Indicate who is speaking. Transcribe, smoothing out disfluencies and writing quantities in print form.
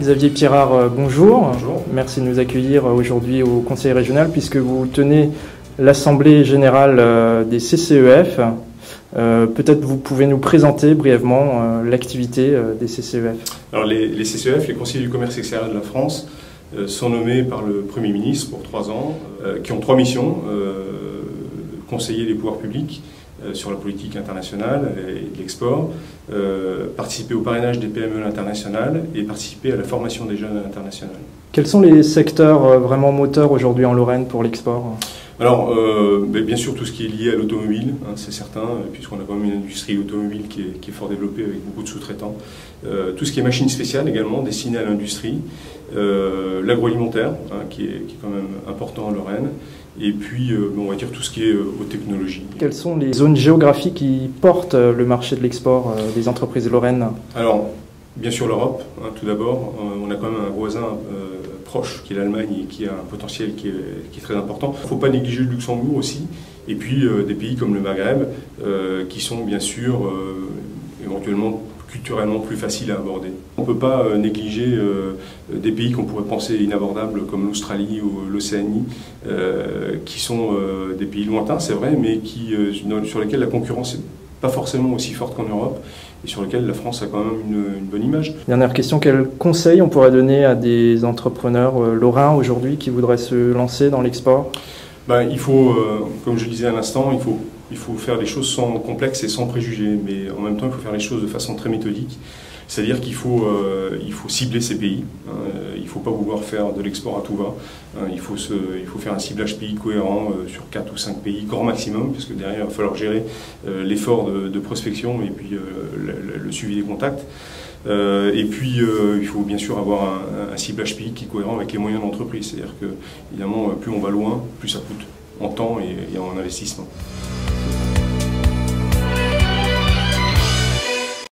Speaker 1: Xavier Pirard, bonjour.
Speaker 2: Bonjour.
Speaker 1: Merci de nous accueillir aujourd'hui au Conseil régional puisque vous tenez l'Assemblée générale des CCEF. Peut-être vous pouvez nous présenter brièvement l'activité des CCEF.
Speaker 2: Alors les CCEF, les conseillers du commerce extérieur de la France, sont nommés par le Premier ministre pour 3 ans, qui ont 3 missions. Conseiller les pouvoirs publics sur la politique internationale et de l'export, participer au parrainage des PME internationales et participer à la formation des jeunes à l'international.
Speaker 1: Quels sont les secteurs vraiment moteurs aujourd'hui en Lorraine pour l'export ?
Speaker 2: Alors, bien sûr, tout ce qui est lié à l'automobile, hein, c'est certain, puisqu'on a quand même une industrie automobile qui est fort développée avec beaucoup de sous-traitants. Tout ce qui est machines spéciales également, destinées à l'industrie. L'agroalimentaire, hein, qui est quand même important en Lorraine. Et puis, on va dire tout ce qui est aux technologies.
Speaker 1: Quelles sont les zones géographiques qui portent le marché de l'export des entreprises lorraines ?
Speaker 2: Alors, bien sûr l'Europe, hein, tout d'abord. On a quand même un voisin proche qui est l'Allemagne et qui a un potentiel qui est très important. Il ne faut pas négliger le Luxembourg aussi. Et puis des pays comme le Maghreb qui sont bien sûr éventuellement culturellement plus faciles à aborder. On ne peut pas négliger des pays qu'on pourrait penser inabordables comme l'Australie ou l'Océanie, qui sont des pays lointains, c'est vrai, mais sur lesquels la concurrence n'est pas forcément aussi forte qu'en Europe et sur lesquels la France a quand même une bonne image.
Speaker 1: Dernière question, quel conseil on pourrait donner à des entrepreneurs lorrains aujourd'hui qui voudraient se lancer dans l'export ?
Speaker 2: Il faut, comme je disais à l'instant, il faut faire les choses sans complexe et sans préjugés, mais en même temps il faut faire les choses de façon très méthodique. C'est-à-dire qu'il faut cibler ces pays. Il ne faut pas vouloir faire de l'export à tout va. Il faut faire un ciblage pays cohérent sur 4 ou 5 pays, grand maximum, parce que derrière il va falloir gérer l'effort de prospection et puis le suivi des contacts. Et puis il faut bien sûr avoir un ciblage pays qui est cohérent avec les moyens d'entreprise. C'est-à-dire que évidemment plus on va loin, plus ça coûte en temps et en investissement.